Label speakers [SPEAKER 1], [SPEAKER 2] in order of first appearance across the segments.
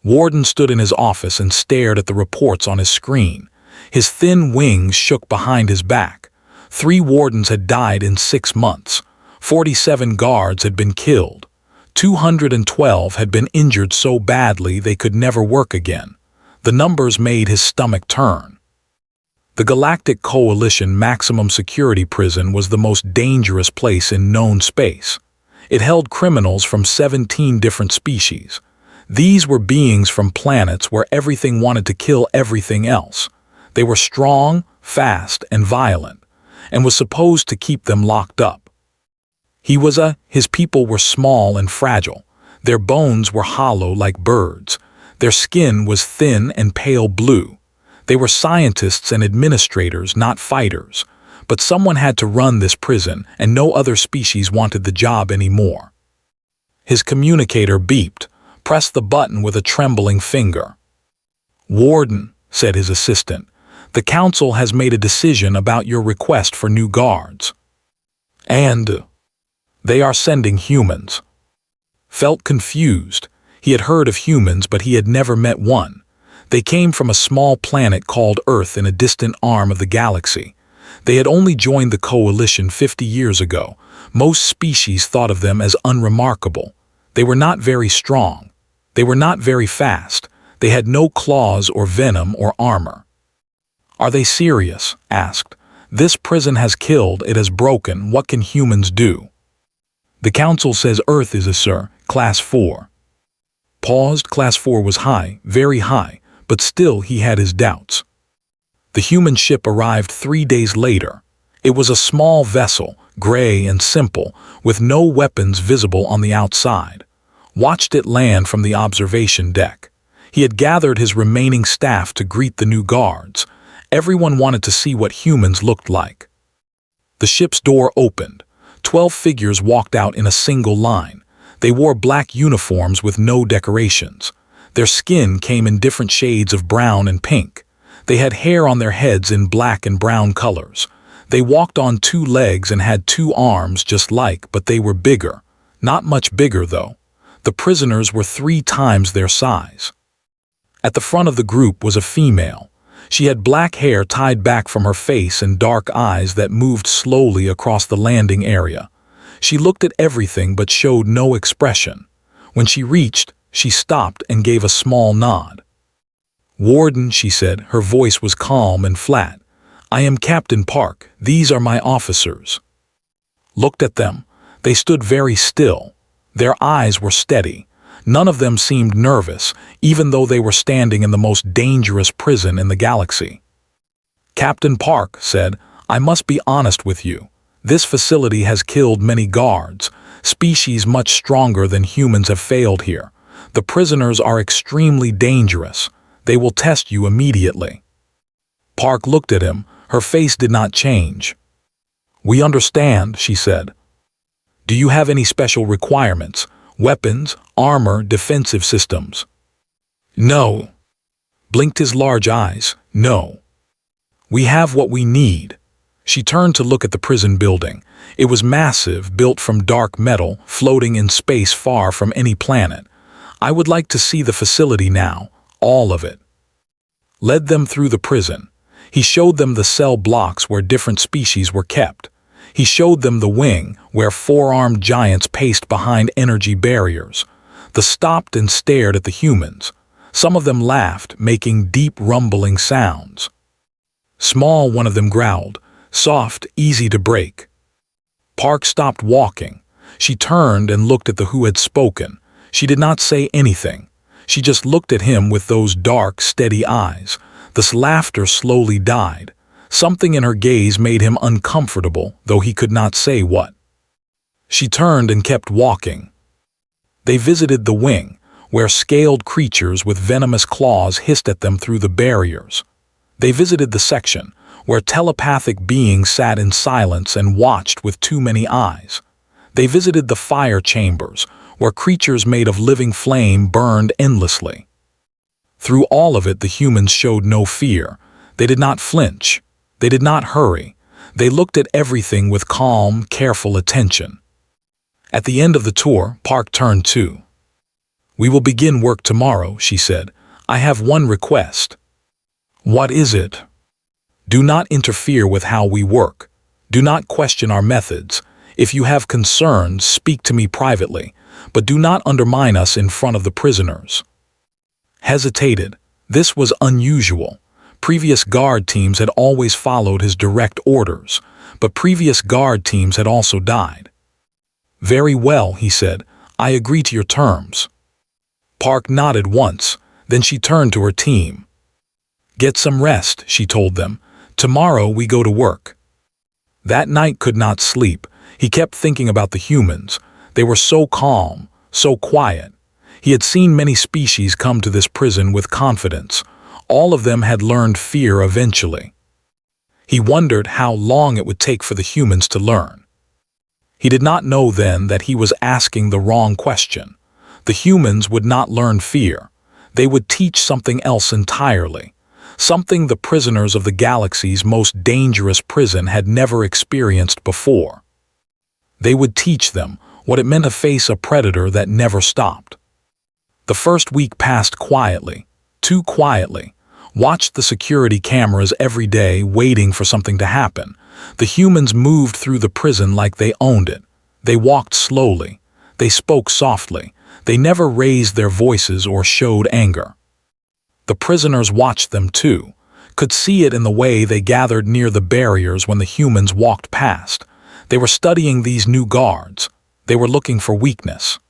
[SPEAKER 1] Warden stood in his office and stared at the reports on his screen. His thin wings shook behind his back. 3 wardens had died in 6 months. 47 guards had been killed. 212 had been injured so badly they could never work again. The numbers made his stomach turn. The Galactic Coalition maximum security prison was the most dangerous place in known space. It held criminals from 17 different species. These were beings from planets where everything wanted to kill everything else. They were strong, fast, and violent, and was supposed to keep them locked up. His people were small and fragile. Their bones were hollow like birds. Their skin was thin and pale blue. They were scientists and administrators, not fighters. But someone had to run this prison, and no other species wanted the job anymore. His communicator beeped, pressed the button with a trembling finger. "Warden," said his assistant, "the council has made a decision about your request for new guards. And they are sending humans." Felt confused. He had heard of humans, but he had never met one. They came from a small planet called Earth in a distant arm of the galaxy. They had only joined the Coalition 50 years ago. Most species thought of them as unremarkable. They were not very strong. They were not very fast. They had no claws or venom or armor. "Are they serious?" asked. "This prison has killed, it has broken. What can humans do?" "The council says Earth is a Sir, Class 4. Paused. Class 4 was high, very high, but still he had his doubts. The human ship arrived 3 days later. It was a small vessel, gray and simple, with no weapons visible on the outside. Watched it land from the observation deck. He had gathered his remaining staff to greet the new guards. Everyone wanted to see what humans looked like. The ship's door opened. 12 figures walked out in a single line. They wore black uniforms with no decorations. Their skin came in different shades of brown and pink. They had hair on their heads in black and brown colors. They walked on 2 legs and had 2 arms just like, but they were bigger. Not much bigger, though. The prisoners were 3 times their size. At the front of the group was a female. She had black hair tied back from her face and dark eyes that moved slowly across the landing area. She looked at everything but showed no expression. When she reached, she stopped and gave a small nod. "Warden," she said, her voice was calm and flat. "I am Captain Park. These are my officers." Looked at them. They stood very still. Their eyes were steady. None of them seemed nervous, even though they were standing in the most dangerous prison in the galaxy. Captain Park said, "I must be honest with you. This facility has killed many guards. Species much stronger than humans have failed here. The prisoners are extremely dangerous. They will test you immediately." Park looked at him. Her face did not change. "We understand," she said. "Do you have any special requirements? Weapons, armor, defensive systems?" "No." Blinked his large eyes. "No. We have what we need." She turned to look at the prison building. It was massive, built from dark metal, floating in space far from any planet. "I would like to see the facility now, all of it." Led them through the prison. He showed them the cell blocks where different species were kept. He showed them the wing, where 4-armed giants paced behind energy barriers. They stopped and stared at the humans. Some of them laughed, making deep rumbling sounds. Small, one of them growled, soft, easy to break. Park stopped walking. She turned and looked at the who had spoken. She did not say anything. She just looked at him with those dark, steady eyes. This laughter slowly died. Something in her gaze made him uncomfortable, though he could not say what. She turned and kept walking. They visited the wing, where scaled creatures with venomous claws hissed at them through the barriers. They visited the section, where telepathic beings sat in silence and watched with too many eyes. They visited the fire chambers, where creatures made of living flame burned endlessly. Through all of it, the humans showed no fear. They did not flinch. They did not hurry. They looked at everything with calm, careful attention. At the end of the tour, Park turned to, "We will begin work tomorrow," she said. "I have one request." "What is it?" "Do not interfere with how we work. Do not question our methods. If you have concerns, speak to me privately, but do not undermine us in front of the prisoners." Hesitated. This was unusual. Previous guard teams had always followed his direct orders, but previous guard teams had also died. "Very well," he said. "I agree to your terms." Park nodded once, then she turned to her team. "Get some rest," she told them. "Tomorrow we go to work." That night could not sleep. He kept thinking about the humans. They were so calm, so quiet. He had seen many species come to this prison with confidence. All of them had learned fear eventually. He wondered how long it would take for the humans to learn. He did not know then that he was asking the wrong question. The humans would not learn fear. They would teach something else entirely. Something the prisoners of the galaxy's most dangerous prison had never experienced before. They would teach them what it meant to face a predator that never stopped. The first week passed quietly, too quietly. Watched the security cameras every day, waiting for something to happen. The humans moved through the prison like they owned it. They walked slowly. They spoke softly. They never raised their voices or showed anger. The prisoners watched them too, could see it in the way they gathered near the barriers when the humans walked past. They were studying these new guards. They were looking for weakness.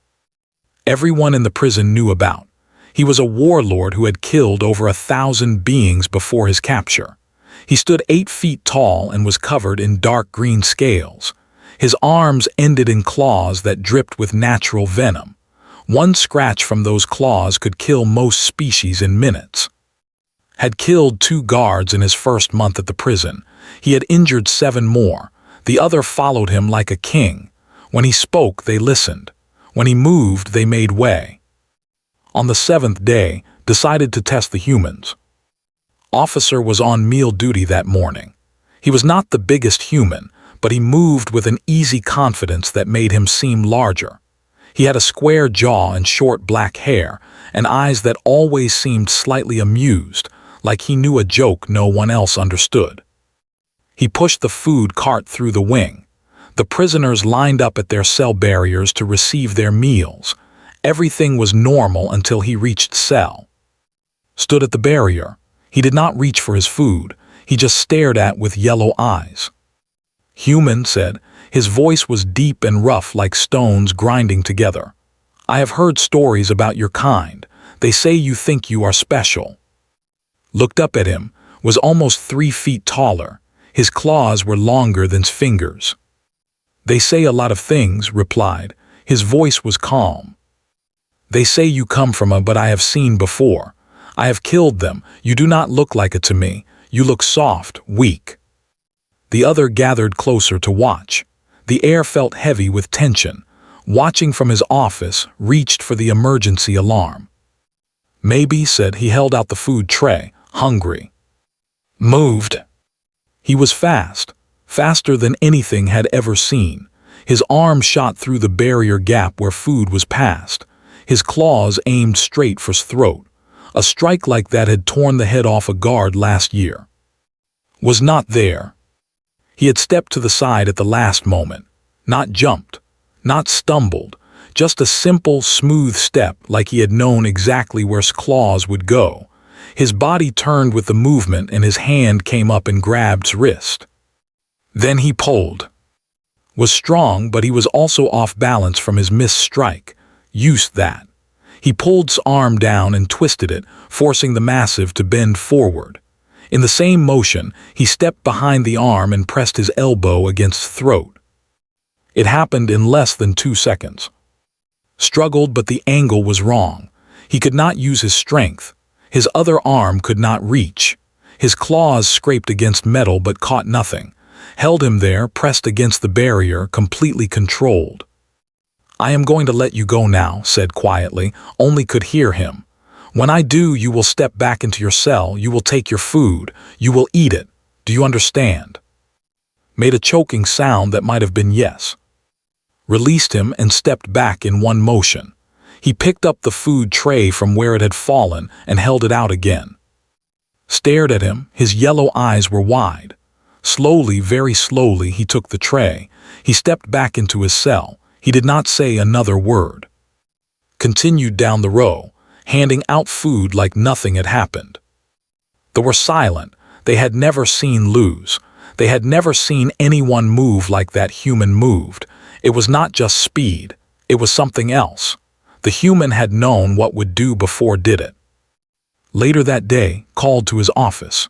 [SPEAKER 1] Everyone in the prison knew about. He was a warlord who had killed over 1,000 beings before his capture. He stood 8 feet tall and was covered in dark green scales. His arms ended in claws that dripped with natural venom. One scratch from those claws could kill most species in minutes. Had killed 2 guards in his first month at the prison. He had injured 7 more. The other followed him like a king. When he spoke, they listened. When he moved, they made way. On the 7th day, decided to test the humans. Officer was on meal duty that morning. He was not the biggest human, but he moved with an easy confidence that made him seem larger. He had a square jaw and short black hair, and eyes that always seemed slightly amused, like he knew a joke no one else understood. He pushed the food cart through the wing. The prisoners lined up at their cell barriers to receive their meals. Everything was normal until he reached cell. Stood at the barrier. He did not reach for his food. He just stared at with yellow eyes. "Human," said. His voice was deep and rough like stones grinding together. "I have heard stories about your kind. They say you think you are special." Looked up at him. Was almost 3 feet taller. His claws were longer than his fingers. "They say a lot of things," replied. His voice was calm. "They say you come from a but I have seen before. I have killed them. You do not look like it to me. You look soft, weak." The other gathered closer to watch. The air felt heavy with tension. Watching from his office, reached for the emergency alarm. "Maybe," said. He held out the food tray, hungry. Moved. He was fast, faster than anything had ever seen. His arm shot through the barrier gap where food was passed. His claws aimed straight for his throat. A strike like that had torn the head off a guard last year. Was not there. He had stepped to the side at the last moment. Not jumped. Not stumbled. Just a simple, smooth step like he had known exactly where his claws would go. His body turned with the movement and his hand came up and grabbed his wrist. Then he pulled. Was strong, but he was also off balance from his missed strike. Used that. He pulled his arm down and twisted it, forcing the massive to bend forward. In the same motion, he stepped behind the arm and pressed his elbow against the throat. It happened in less than 2 seconds. Struggled, but the angle was wrong. He could not use his strength. His other arm could not reach. His claws scraped against metal but caught nothing. Held him there, pressed against the barrier, completely controlled. "I am going to let you go now," said quietly, only could hear him. "When I do, you will step back into your cell, you will take your food, you will eat it. Do you understand?" Made a choking sound that might have been yes. Released him and stepped back in one motion. He picked up the food tray from where it had fallen and held it out again. Stared at him, his yellow eyes were wide. Slowly, very slowly, he took the tray. He stepped back into his cell. He did not say another word. Continued down the row, handing out food like nothing had happened. They were silent. They had never seen lose. They had never seen anyone move like that human moved. It was not just speed. It was something else. The human had known what would do before did it. Later that day, called to his office.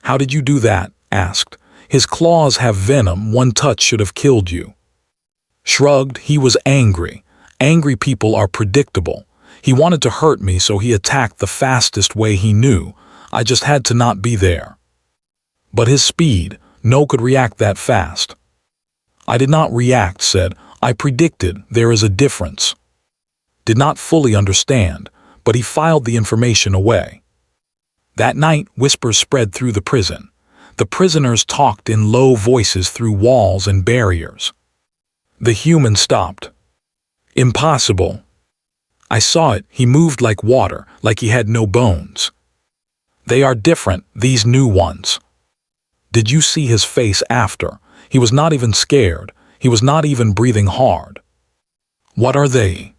[SPEAKER 1] "How did you do that?" asked. "His claws have venom. One touch should have killed you." Shrugged, he was angry. Angry people are predictable. He wanted to hurt me, so he attacked the fastest way he knew. I just had to not be there. But his speed, no could react that fast. I did not react, said. I predicted there is a difference. Did not fully understand, but he filed the information away. That night, whispers spread through the prison. The prisoners talked in low voices through walls and barriers. The human stopped. Impossible. I saw it. He moved like water, like he had no bones. They are different, these new ones. Did you see his face after? He was not even scared. He was not even breathing hard. What are they?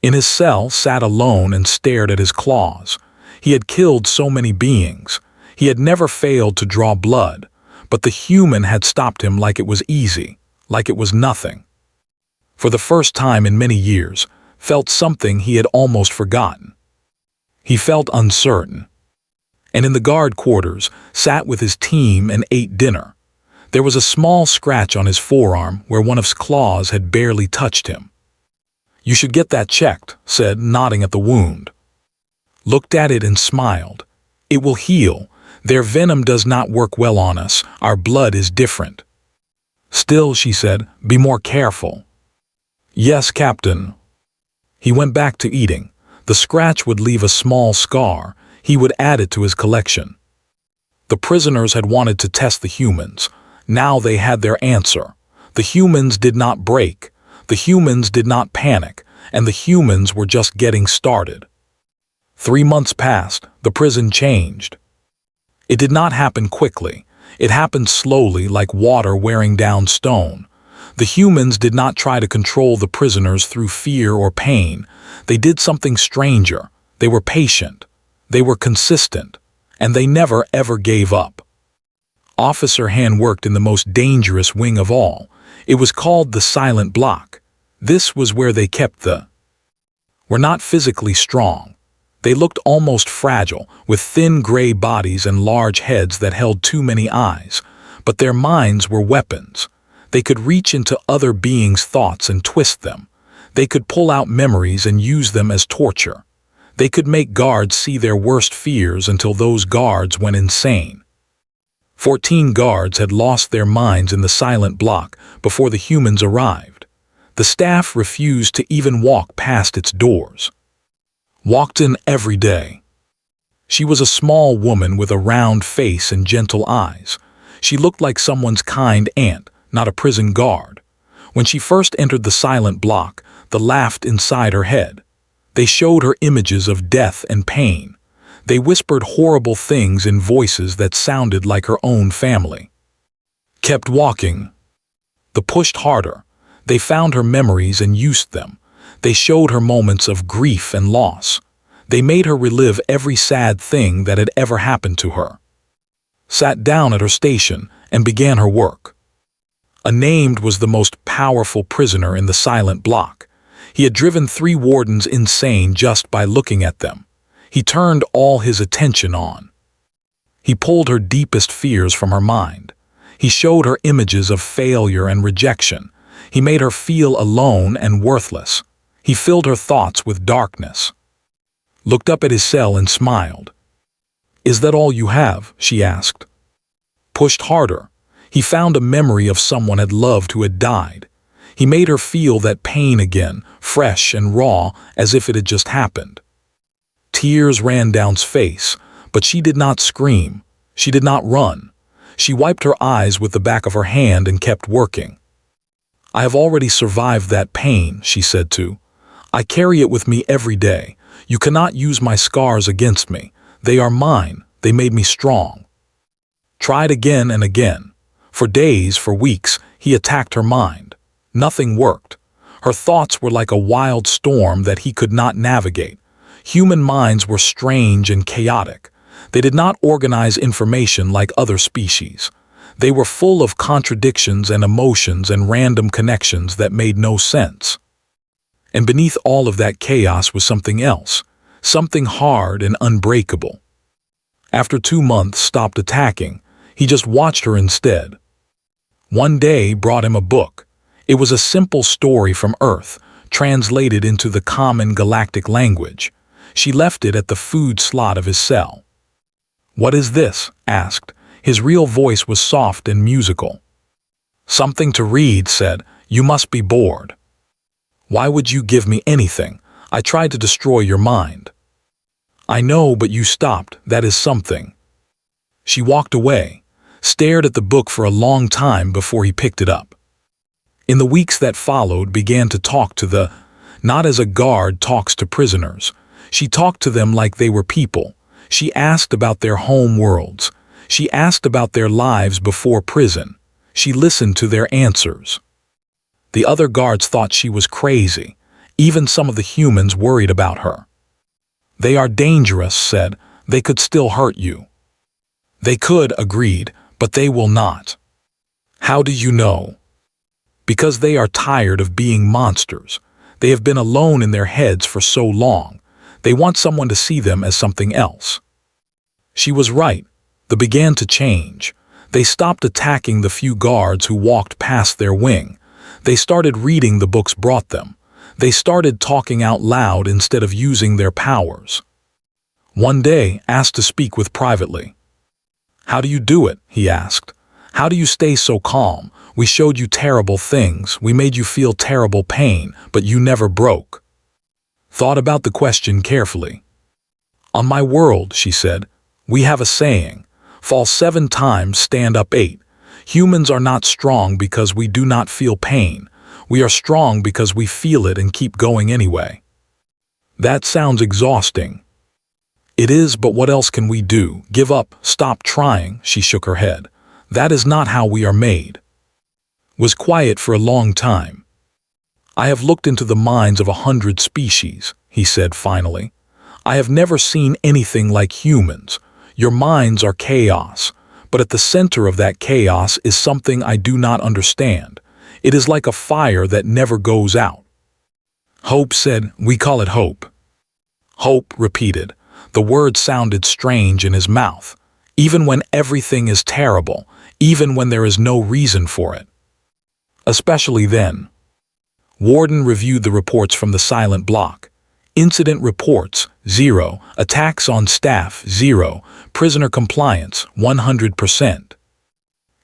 [SPEAKER 1] In his cell, sat alone and stared at his claws. He had killed so many beings. He had never failed to draw blood, but the human had stopped him like it was easy, like it was nothing. For the first time in many years, felt something he had almost forgotten. He felt uncertain. And in the guard quarters, sat with his team and ate dinner. There was a small scratch on his forearm where one of his claws had barely touched him. You should get that checked, said, nodding at the wound. Looked at it and smiled. It will heal. Their venom does not work well on us. Our blood is different. Still, she said, be more careful. Yes, Captain. He went back to eating. The scratch would leave a small scar. He would add it to his collection. The prisoners had wanted to test the humans. Now they had their answer. The humans did not break. The humans did not panic. And the humans were just getting started. 3 months passed. The prison changed. It did not happen quickly. It happened slowly, like water wearing down stone. The humans did not try to control the prisoners through fear or pain. They did something stranger. They were patient. They were consistent. And they never ever gave up. Officer Han worked in the most dangerous wing of all. It was called the Silent Block. This was where they kept the... were not physically strong. They looked almost fragile, with thin gray bodies and large heads that held too many eyes. But their minds were weapons. They could reach into other beings' thoughts and twist them. They could pull out memories and use them as torture. They could make guards see their worst fears until those guards went insane. 14 guards had lost their minds in the Silent Block before the humans arrived. The staff refused to even walk past its doors. Walked in every day. She was a small woman with a round face and gentle eyes. She looked like someone's kind aunt, not a prison guard. When she first entered the Silent Block, the laughed inside her head. They showed her images of death and pain. They whispered horrible things in voices that sounded like her own family. Kept walking. They pushed harder. They found her memories and used them. They showed her moments of grief and loss. They made her relive every sad thing that had ever happened to her. Sat down at her station and began her work. Unnamed was the most powerful prisoner in the Silent Block. He had driven 3 wardens insane just by looking at them. He turned all his attention on. He pulled her deepest fears from her mind. He showed her images of failure and rejection. He made her feel alone and worthless. He filled her thoughts with darkness. Looked up at his cell and smiled. Is that all you have? She asked. Pushed harder. He found a memory of someone had loved who had died. He made her feel that pain again, fresh and raw, as if it had just happened. Tears ran down his face, but she did not scream. She did not run. She wiped her eyes with the back of her hand and kept working. I have already survived that pain, she said too. I carry it with me every day. You cannot use my scars against me. They are mine. They made me strong. Tried again and again. For days, for weeks, he attacked her mind. Nothing worked. Her thoughts were like a wild storm that he could not navigate. Human minds were strange and chaotic. They did not organize information like other species. They were full of contradictions and emotions and random connections that made no sense. And beneath all of that chaos was something else, something hard and unbreakable. After 2 months stopped attacking, he just watched her instead. One day brought him a book. It was a simple story from Earth, translated into the common galactic language. She left it at the food slot of his cell. "What is this?" asked. His real voice was soft and musical. "Something to read," said. "You must be bored." "Why would you give me anything? I tried to destroy your mind." "I know, but you stopped. That is something." She walked away, stared at the book for a long time before he picked it up. In the weeks that followed, began to talk to the, not as a guard talks to prisoners. She talked to them like they were people. She asked about their home worlds. She asked about their lives before prison. She listened to their answers. The other guards thought she was crazy. Even some of the humans worried about her. "They are dangerous," said. "They could still hurt you." "They could," agreed, "but they will not." "How do you know?" "Because they are tired of being monsters. They have been alone in their heads for so long. They want someone to see them as something else." She was right. They began to change. They stopped attacking the few guards who walked past their wing. They started reading the books brought them. They started talking out loud instead of using their powers. One day, asked to speak with privately. "How do you do it?" he asked. "How do you stay so calm? We showed you terrible things. We made you feel terrible pain, but you never broke." Thought about the question carefully. "On my world," she said, "we have a saying, fall 7 times, stand up 8. Humans are not strong because we do not feel pain. We are strong because we feel it and keep going anyway." That sounds exhausting. It is, but what else can we do? Give up, stop trying, she shook her head. That is not how we are made. Was quiet for a long time. "I have looked into the minds of 100 species," he said finally. "I have never seen anything like humans. Your minds are chaos, but at the center of that chaos is something I do not understand. It is like a fire that never goes out." Hope said, "We call it hope." Hope repeated. The word sounded strange in his mouth. Even when everything is terrible, even when there is no reason for it. Especially then. Warden reviewed the reports from the silent block. Incident reports, 0. Attacks on staff, 0. Prisoner compliance, 100%.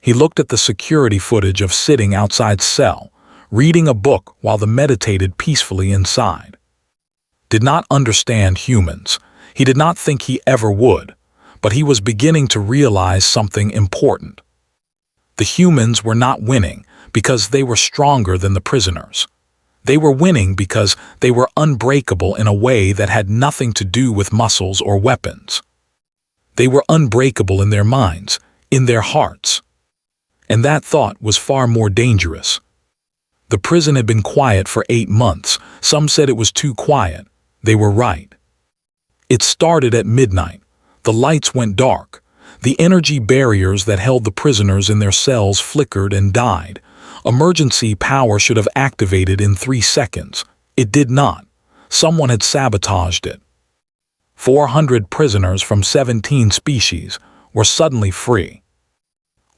[SPEAKER 1] He looked at the security footage of sitting outside cell, reading a book while they meditated peacefully inside. Did not understand humans. He did not think he ever would, but he was beginning to realize something important. The humans were not winning because they were stronger than the prisoners. They were winning because they were unbreakable in a way that had nothing to do with muscles or weapons. They were unbreakable in their minds, in their hearts. And that thought was far more dangerous. The prison had been quiet for 8 months. Some said it was too quiet. They were right. It started at midnight. The lights went dark. The energy barriers that held the prisoners in their cells flickered and died. Emergency power should have activated in 3 seconds. It did not. Someone had sabotaged it. 400 prisoners from 17 species were suddenly free.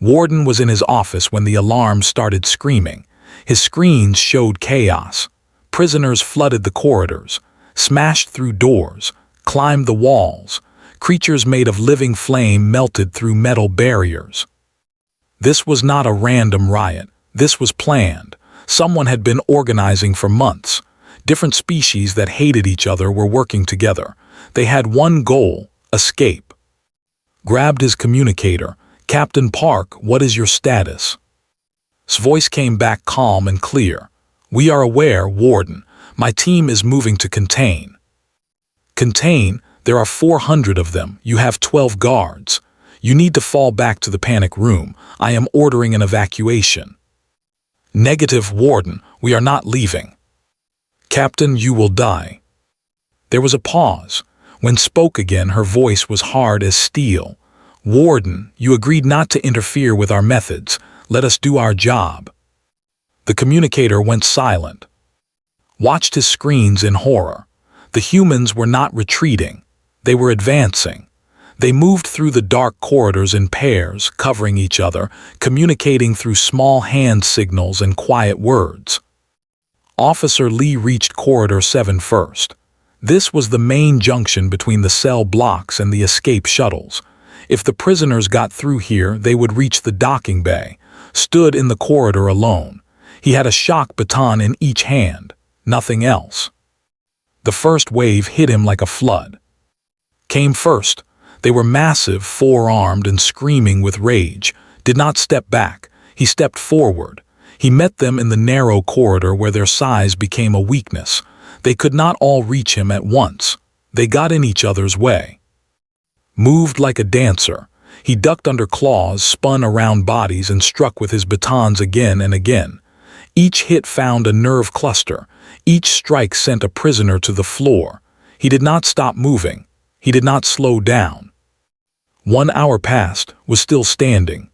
[SPEAKER 1] Warden was in his office when the alarm started screaming. His screens showed chaos. Prisoners flooded the corridors, smashed through doors, climbed the walls. Creatures made of living flame melted through metal barriers. This was not a random riot. This was planned. Someone had been organizing for months. Different species that hated each other were working together. They had one goal: escape. Grabbed his communicator. "Captain Park, what is your status?" His voice came back calm and clear. "We are aware, Warden, My team is moving to contain. Contain? There are 400 of them. You have 12 guards. You need to fall back to the panic room. I am ordering an evacuation. Negative, Warden. We are not leaving. Captain, you will die. There was a pause. When spoke again, her voice was hard as steel. Warden, you agreed not to interfere with our methods. Let us do our job. The communicator went silent. Watched his screens in horror. The humans were not retreating. They were advancing. They moved through the dark corridors in pairs, covering each other, communicating through small hand signals and quiet words. Officer Lee reached Corridor 7 first. This was the main junction between the cell blocks and the escape shuttles. If the prisoners got through here, they would reach the docking bay. Stood in the corridor alone. He had a shock baton in each hand. Nothing else. The first wave hit him like a flood. Came first. They were massive, four-armed and screaming with rage. Did not step back. He stepped forward. He met them in the narrow corridor where their size became a weakness. They could not all reach him at once. They got in each other's way. Moved like a dancer. He ducked under claws, spun around bodies, and struck with his batons again and again. Each hit found a nerve cluster. Each strike sent a prisoner to the floor. He did not stop moving. He did not slow down. 1 hour passed, was still standing.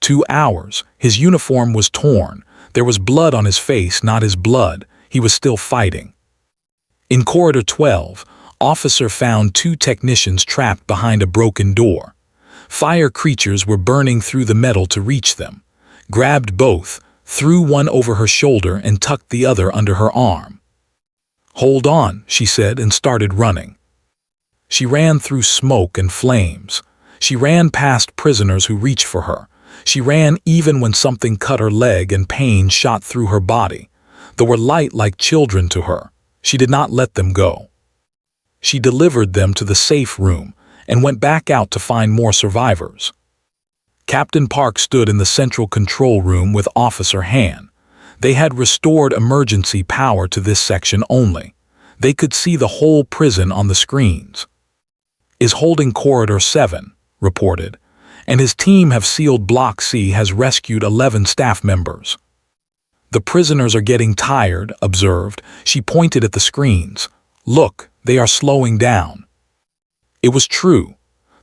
[SPEAKER 1] 2 hours, his uniform was torn. There was blood on his face, not his blood. He was still fighting. In Corridor 12, Officer found 2 technicians trapped behind a broken door. Fire creatures were burning through the metal to reach them. Grabbed both, threw one over her shoulder and tucked the other under her arm. Hold on, she said, and started running. She ran through smoke and flames. She ran past prisoners who reached for her. She ran even when something cut her leg and pain shot through her body. They were light like children to her. She did not let them go. She delivered them to the safe room and went back out to find more survivors. Captain Park stood in the central control room with Officer Han. They had restored emergency power to this section only. They could see the whole prison on the screens. Is holding Corridor 7, reported, and his team have sealed Block C, has rescued 11 staff members. The prisoners are getting tired, observed. She pointed at the screens. Look, they are slowing down. It was true.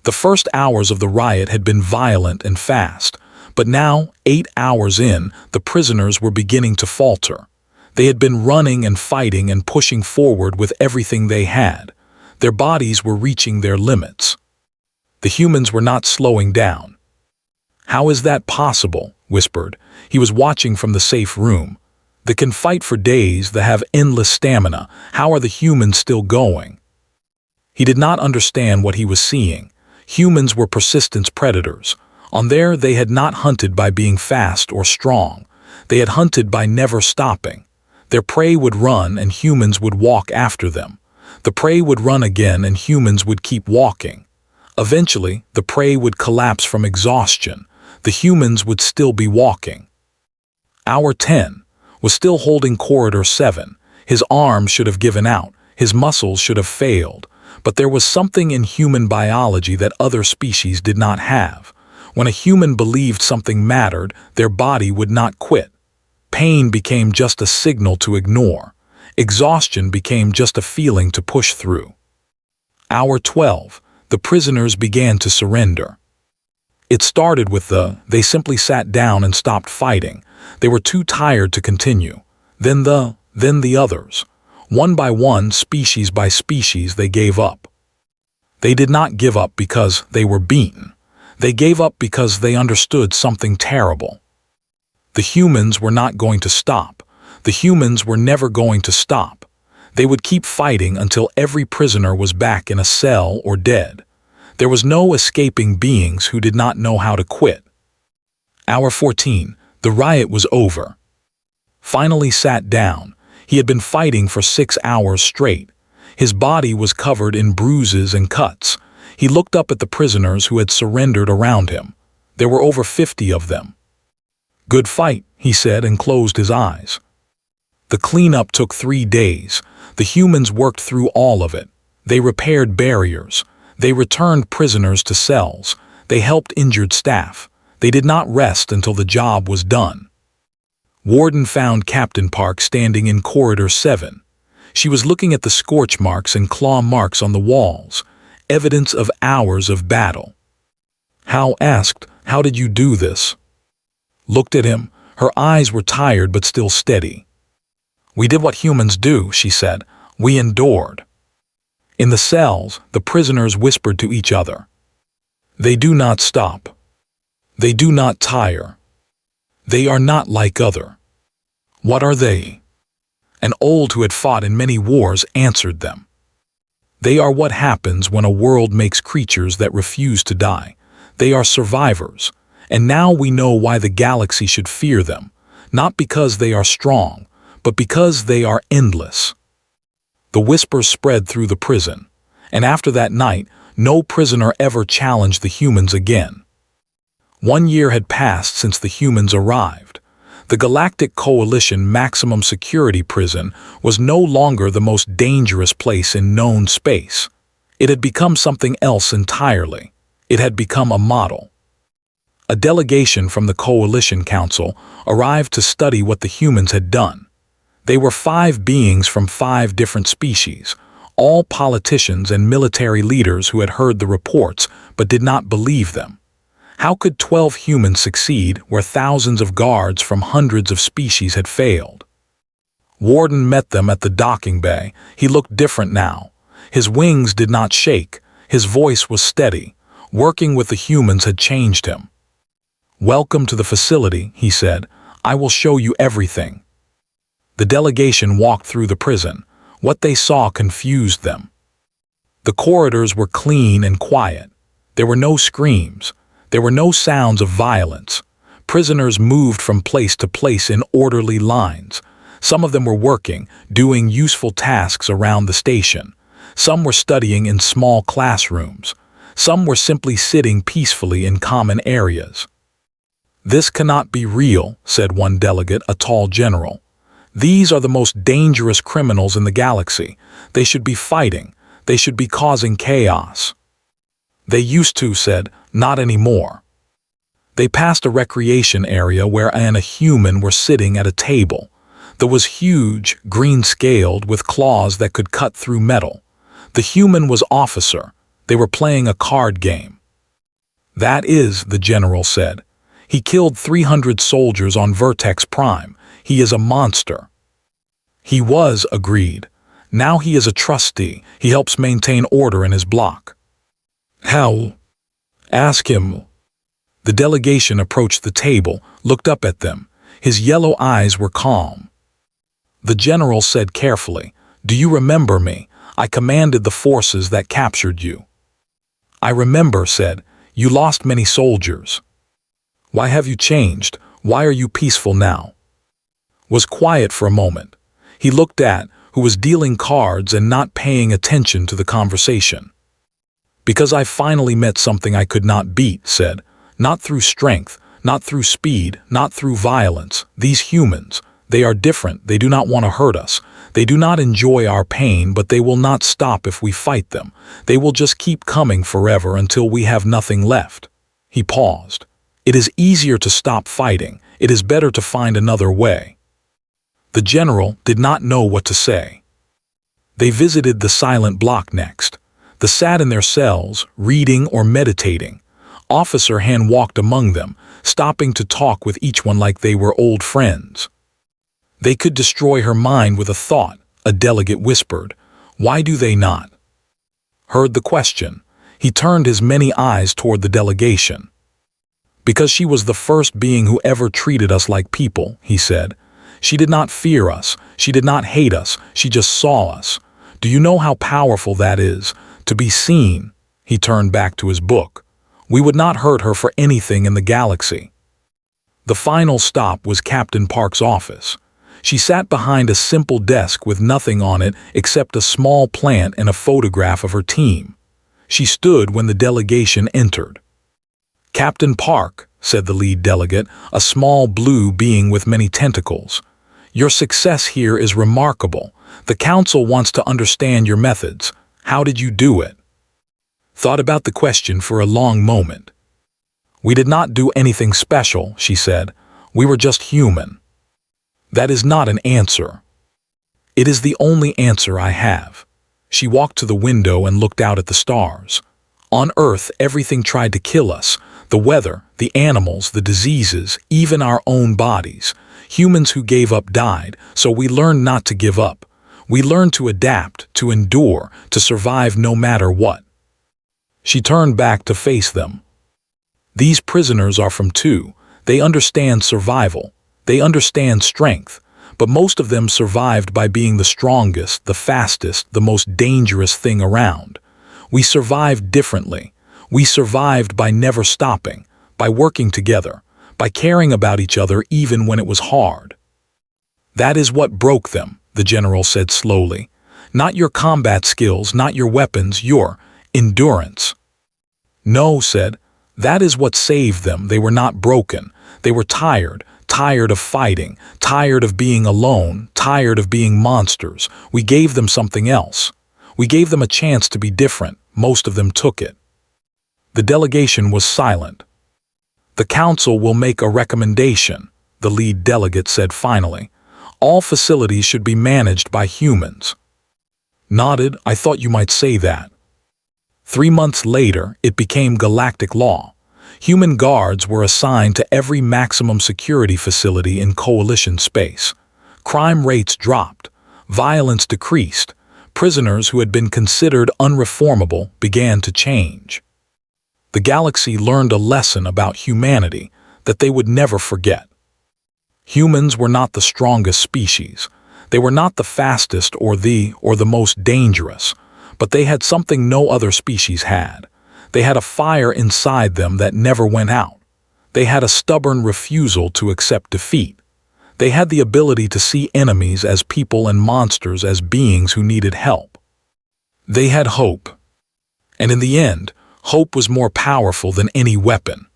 [SPEAKER 1] The first hours of the riot had been violent and fast, but now, 8 hours in, the prisoners were beginning to falter. They had been running and fighting and pushing forward with everything they had. Their bodies were reaching their limits. The humans were not slowing down. How is that possible? Whispered. He was watching from the safe room. They can fight for days, they have endless stamina. How are the humans still going? He did not understand what he was seeing. Humans were persistence predators. On there, they had not hunted by being fast or strong. They had hunted by never stopping. Their prey would run and humans would walk after them. The prey would run again and humans would keep walking. Eventually, the prey would collapse from exhaustion. The humans would still be walking. Hour 10 was still holding Corridor 7. His arms should have given out. His muscles should have failed. But there was something in human biology that other species did not have. When a human believed something mattered, their body would not quit. Pain became just a signal to ignore. Exhaustion became just a feeling to push through. Hour 12, the prisoners began to surrender. It started with they simply sat down and stopped fighting. They were too tired to continue. Then the others. One by one, species by species, they gave up. They did not give up because they were beaten. They gave up because they understood something terrible. The humans were not going to stop. The humans were never going to stop. They would keep fighting until every prisoner was back in a cell or dead. There was no escaping beings who did not know how to quit. Hour 14, the riot was over. Finally sat down. He had been fighting for 6 hours straight. His body was covered in bruises and cuts. He looked up at the prisoners who had surrendered around him. There were over 50 of them. Good fight, he said and closed his eyes. The cleanup took 3 days. The humans worked through all of it. They repaired barriers. They returned prisoners to cells. They helped injured staff. They did not rest until the job was done. Warden found Captain Park standing in Corridor 7. She was looking at the scorch marks and claw marks on the walls, evidence of hours of battle. Hal asked, "How did you do this?" Looked at him. Her eyes were tired but still steady. "We did what humans do," she said. "We endured." In the cells, the prisoners whispered to each other. They do not stop. They do not tire. They are not like other. What are they? An old who had fought in many wars answered them. They are what happens when a world makes creatures that refuse to die. They are survivors, and now we know why the galaxy should fear them, not because they are strong, but because they are endless. The whispers spread through the prison, and after that night, no prisoner ever challenged the humans again. 1 year had passed since the humans arrived. The Galactic Coalition maximum security prison was no longer the most dangerous place in known space. It had become something else entirely. It had become a model. A delegation from the Coalition Council arrived to study what the humans had done. They were 5 beings from 5 different species, all politicians and military leaders who had heard the reports but did not believe them. How could 12 humans succeed where thousands of guards from hundreds of species had failed? Warden met them at the docking bay. He looked different now. His wings did not shake. His voice was steady. Working with the humans had changed him. "Welcome to the facility," he said. "I will show you everything." The delegation walked through the prison. What they saw confused them. The corridors were clean and quiet. There were no screams. There were no sounds of violence. Prisoners moved from place to place in orderly lines. Some of them were working, doing useful tasks around the station. Some were studying in small classrooms. Some were simply sitting peacefully in common areas. "This cannot be real," said one delegate, a tall general. "These are the most dangerous criminals in the galaxy. They should be fighting. They should be causing chaos." "They used to," said, "not anymore." They passed a recreation area where Anne and a human were sitting at a table. That was huge, green-scaled, with claws that could cut through metal. The human was officer. They were playing a card game. "That is," the general said. "He killed 300 soldiers on Vertex Prime. He is a monster." "He was," agreed. "Now he is a trustee. He helps maintain order in his block." "How?" "Ask him." The delegation approached the table, looked up at them. His yellow eyes were calm. The general said carefully, "Do you remember me? I commanded the forces that captured you." "I remember," said. "You lost many soldiers." "Why have you changed? Why are you peaceful now?" Was quiet for a moment. He looked at who was dealing cards and not paying attention to the conversation. "Because I finally met something I could not beat," said. "Not through strength, not through speed, not through violence. These humans, they are different. They do not want to hurt us. They do not enjoy our pain, but they will not stop if we fight them. They will just keep coming forever until we have nothing left." He paused. "It is easier to stop fighting. It is better to find another way." The general did not know what to say. They visited the silent block next. They sat in their cells, reading or meditating. Officer Han walked among them, stopping to talk with each one like they were old friends. "They could destroy her mind with a thought," a delegate whispered. "Why do they not?" Heard the question. He turned his many eyes toward the delegation. "Because she was the first being who ever treated us like people," he said. "She did not fear us. She did not hate us. She just saw us. Do you know how powerful that is? To be seen." He turned back to his book. "We would not hurt her for anything in the galaxy." The final stop was Captain Park's office. She sat behind a simple desk with nothing on it except a small plant and a photograph of her team. She stood when the delegation entered. "Captain Park," said the lead delegate, a small blue being with many tentacles. Your success here is remarkable. The council wants to understand your methods. How did you do it? Thought about the question for a long moment. We did not do anything special, she said. We were just human. That is not an answer. It is the only answer I have. She walked to the window and looked out at the stars. On Earth, everything tried to kill us. The weather, the animals, the diseases, even our own bodies. Humans who gave up died, so we learned not to give up. We learned to adapt, to endure, to survive no matter what. She turned back to face them. These prisoners are from two. They understand survival. They understand strength. But most of them survived by being the strongest, the fastest, the most dangerous thing around. We survived differently. We survived by never stopping, by working together, by caring about each other even when it was hard. That is what broke them, the general said slowly. Not your combat skills, not your weapons, your endurance. No, said, that is what saved them. They were not broken. They were tired of fighting, tired of being alone, tired of being monsters. We gave them something else. We gave them a chance to be different. Most of them took it. The delegation was silent. The council will make a recommendation, the lead delegate said finally. All facilities should be managed by humans. Nodded, I thought you might say that. 3 months later, it became galactic law. Human guards were assigned to every maximum security facility in coalition space. Crime rates dropped. Violence decreased. Prisoners who had been considered unreformable began to change. The galaxy learned a lesson about humanity that they would never forget. Humans were not the strongest species. They were not the fastest or the most dangerous, but they had something no other species had. They had a fire inside them that never went out. They had a stubborn refusal to accept defeat. They had the ability to see enemies as people and monsters as beings who needed help. They had hope. And in the end, hope was more powerful than any weapon.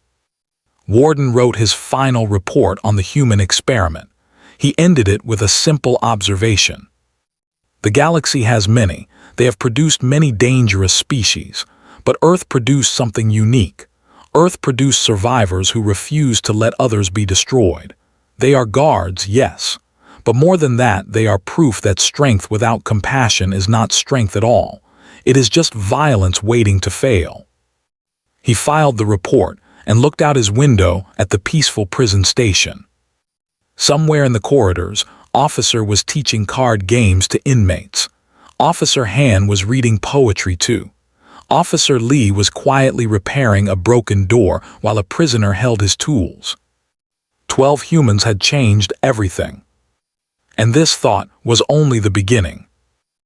[SPEAKER 1] Warden wrote his final report on the human experiment. He ended it with a simple observation. The galaxy has many. They have produced many dangerous species. But Earth produced something unique. Earth produced survivors who refuse to let others be destroyed. They are guards, yes. But more than that, they are proof that strength without compassion is not strength at all. It is just violence waiting to fail. He filed the report and looked out his window at the peaceful prison station. Somewhere in the corridors, Officer was teaching card games to inmates. Officer Han was reading poetry too. Officer Lee was quietly repairing a broken door while a prisoner held his tools. 12 humans had changed everything. And this thought was only the beginning.